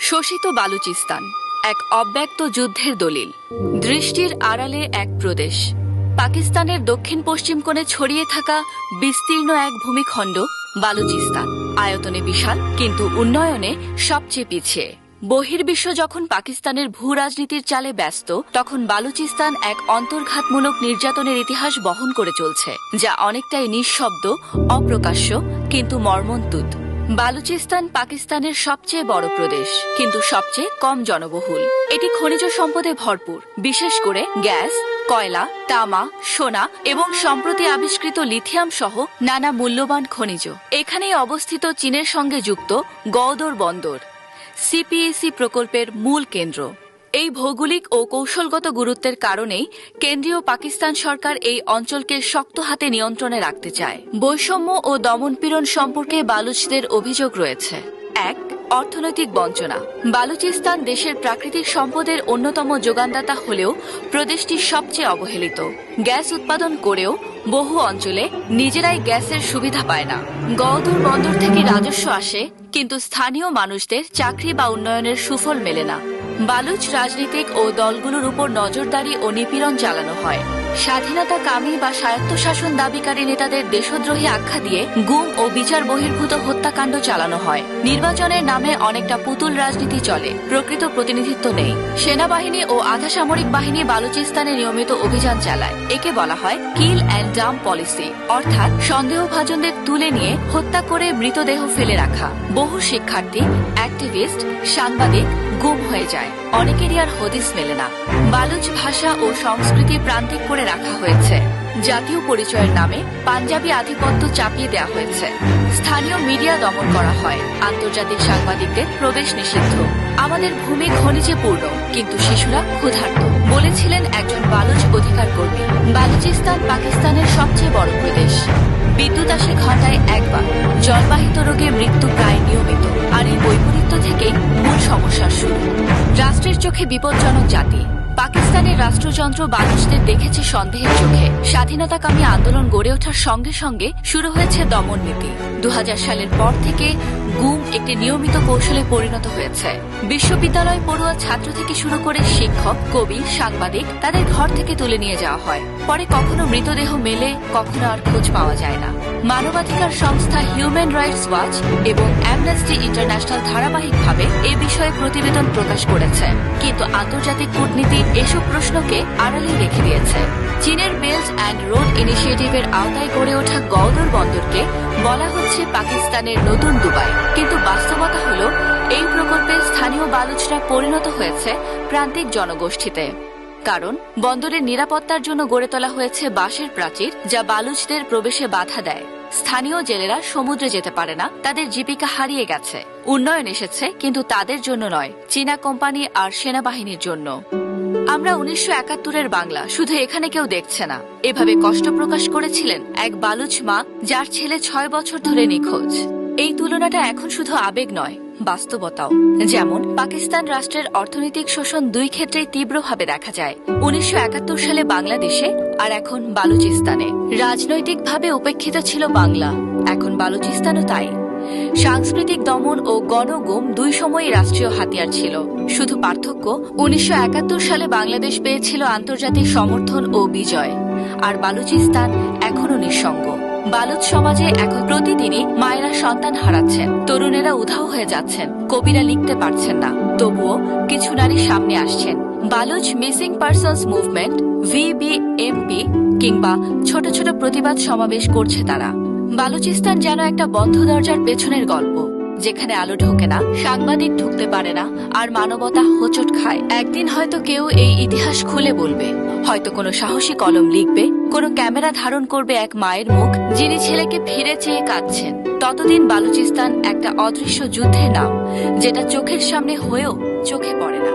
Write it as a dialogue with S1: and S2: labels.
S1: শোষিত বালুচিস্তান এক অব্যক্ত যুদ্ধের দলিল। দৃষ্টির আড়ালে এক প্রদেশ, পাকিস্তানের দক্ষিণ পশ্চিম কোণে ছড়িয়ে থাকা বিস্তীর্ণ এক ভূমিখণ্ড বালুচিস্তান। আয়তনে বিশাল, কিন্তু উন্নয়নে সবচেয়ে পিছিয়ে। বহির্বিশ্ব যখন পাকিস্তানের ভূ রাজনীতির চালে ব্যস্ত, তখন বালুচিস্তান এক অন্তর্ঘাতমূলক নির্যাতনের ইতিহাস বহন করে চলছে, যা অনেকটাই নিঃশব্দ, অপ্রকাশ্য, কিন্তু মর্মন্তুদ। বালুচিস্তান পাকিস্তানের সবচেয়ে বড় প্রদেশ, কিন্তু সবচেয়ে কম জনবহুল। এটি খনিজ সম্পদে ভরপুর, বিশেষ করে গ্যাস, কয়লা, তামা, সোনা এবং সম্প্রতি আবিষ্কৃত লিথিয়াম সহ নানা মূল্যবান খনিজ। এখানেই অবস্থিত চীনের সঙ্গে যুক্ত গওদর বন্দর, সিপিইসি প্রকল্পের মূল কেন্দ্র। এই ভৌগোলিক ও কৌশলগত গুরুত্বের কারণেই কেন্দ্রীয় পাকিস্তান সরকার এই অঞ্চলকে শক্ত হাতে নিয়ন্ত্রণে রাখতে চায়। বৈষম্য ও দমনপীড়ন সম্পর্কে বালুচদের অভিযোগ রয়েছে। ১. অর্থনৈতিক বঞ্চনা। বালুচিস্তান দেশের প্রাকৃতিক সম্পদের অন্যতম যোগানদাতা হলেও প্রদেশটি সবচেয়ে অবহেলিত। গ্যাস উৎপাদন করেও বহু অঞ্চলে নিজেরাই গ্যাসের সুবিধা পায় না। গওদর বন্দর থেকে রাজস্ব আসে, কিন্তু স্থানীয় মানুষদের চাকরি বা উন্নয়নের সুফল মেলে না। বালুচ রাজনীতিক ও দলগুলোর উপর নজরদারি ও নিপীড়ন চালানো হয়। স্বাধীনতাকামী বা স্বায়ত্তশাসন দাবিকারী নেতাদের দেশদ্রোহী আখ্যা দিয়ে গুম ও বিচার বহির্ভূত হত্যাকাণ্ড চালানো হয়। নির্বাচনের নামে অনেকটা পুতুল রাজনীতি চলে, প্রকৃত প্রতিনিধিত্ব নেই। সেনাবাহিনী ও আধা সামরিক বাহিনী বালুচিস্তানে নিয়মিত অভিযান চালায়। একে বলা হয় কিল অ্যান্ড ডাম্প পলিসি, অর্থাৎ সন্দেহভাজনদের তুলে নিয়ে হত্যা করে মৃতদেহ ফেলে রাখা। বহু শিক্ষার্থী, অ্যাক্টিভিস্ট, সাংবাদিক গুম হয়ে যায়। অনেকেরই আর হদিস মেলে না। বালুচ ভাষা ও সংস্কৃতি প্রান্তিক করে রাখা হয়েছে। জাতীয় পরিচয়ের নামে পাঞ্জাবি আধিপত্য চাপিয়ে দেওয়া হয়েছে। স্থানীয় মিডিয়া দমন করা হয়। আন্তর্জাতিক সাংবাদিকদের প্রবেশ নিষিদ্ধ। আমাদের ভূমি খনিজে পূর্ণ, কিন্তু শিশুরা ক্ষুধার্ত, বলেছিলেন একজন বালুচ অধিকার কর্মী। বালুচিস্তান পাকিস্তানের সবচেয়ে বড় প্রদেশ। বিদ্যুৎ আসে ঘন্টায় একবার। জলবাহিত রোগে মৃত্যু প্রায় নিয়মিত। আর এই বৈপরীত্য থেকেই মূল সমস্যার শুরু। রাষ্ট্রের চোখে বিপজ্জনক জাতি। পাকিস্তানের রাষ্ট্রযন্ত্র বালুচদের দেখেছে সন্দেহের চোখে। স্বাধীনতাকামী আন্দোলন গড়ে ওঠার সঙ্গে সঙ্গে শুরু হয়েছে দমন নীতি। ২০০০ সালের পর থেকে গুম একটি নিয়মিত কৌশলে পরিণত হয়েছে। বিশ্ববিদ্যালয় পড়ুয়া ছাত্র থেকে শুরু করে শিক্ষক, কবি, সাংবাদিক তাদের ঘর থেকে তুলে নিয়ে যাওয়া হয়। পরে কখনো মৃতদেহ মেলে, কখনো আর খোঁজ পাওয়া যায় না। মানবাধিকার সংস্থা হিউম্যান রাইটস ওয়াচ এবং অ্যামনেস্টি ইন্টারন্যাশনাল ধারাবাহিকভাবে এ বিষয়ে প্রতিবেদন প্রকাশ করেছে, কিন্তু আন্তর্জাতিক কূটনীতি এসব প্রশ্নকে আড়ালে রেখে দিয়েছে। চীনের বেল্ট অ্যান্ড রোড ইনিশিয়েটিভের আওতায় গড়ে ওঠা গওদর বন্দরকে বলা হচ্ছে পাকিস্তানের নতুন দুবাই, কিন্তু বাস্তবতা হল এই প্রকল্পে স্থানীয় বালুচরা পরিণত হয়েছে প্রান্তিক জনগোষ্ঠীতে। কারণ বন্দরের নিরাপত্তার জন্য গড়ে তোলা হয়েছে বাঁশের প্রাচীর, যা বালুচদের প্রবেশে বাধা দেয়। স্থানীয় জেলেরা সমুদ্রে যেতে পারে না, তাদের জীবিকা হারিয়ে গেছে। উন্নয়ন এসেছে, কিন্তু তাদের জন্য নয়, চীনা কোম্পানি আর সেনাবাহিনীর জন্য। আমরা ১৯৭১-এর বাংলা, শুধু এখানে কেউ দেখছে না, এভাবে কষ্ট প্রকাশ করেছিলেন এক বালুচ মা যার ছেলে ৬ বছর ধরে নিখোঁজ। এই তুলনাটা এখন শুধু আবেগ নয়, বাস্তবতাও। যেমন পাকিস্তান রাষ্ট্রের অর্থনৈতিক শোষণ দুই ক্ষেত্রেই তীব্রভাবে দেখা যায়। ১৯৭১ সালে বাংলাদেশে, আর এখন বালুচিস্তানে। রাজনৈতিকভাবে উপেক্ষিত ছিল বাংলা, এখন বালুচিস্তানও তাই। সাংস্কৃতিক দমন ও গণগুম দুই সময়ই রাষ্ট্রীয় হাতিয়ার ছিল। শুধু পার্থক্য, ১৯৭১ সালে বাংলাদেশ পেয়েছিল আন্তর্জাতিক সমর্থন ও বিজয়, আর বালুচিস্তান এখনো নিঃসঙ্গ। বালুচ সমাজে এখন প্রতিদিনই মায়েরা সন্তান হারাচ্ছেন, তরুণেরা উধাও হয়ে যাচ্ছেন, কবিরা লিখতে পারছেন না। তবুও কিছু নারী সামনে আসছেন। Baloch missing persons movement, VBMP, কিংবা ছোট ছোট প্রতিবাদ সমাবেশ করছে তারা। বালুচিস্তান যেন একটা বন্ধ দরজার পেছনের গল্প, যেখানে আলো ঢোকে না, সাংবাদিক ঢুকতে পারে না, আর মানবতা হোঁচট খায়। একদিন হয়তো কেউ এই ইতিহাস খুলে বলবে, হয়তো কোনো সাহসী কলম লিখবে, কোনো ক্যামেরা ধারণ করবে এক মায়ের মুখ যিনি ছেলেকে ফিরে চেয়ে কাঁদছেন। ততদিন বালুচিস্তান একটা অদৃশ্য যুদ্ধের নাম, যেটা চোখের সামনে হয়েও চোখে পড়ে না।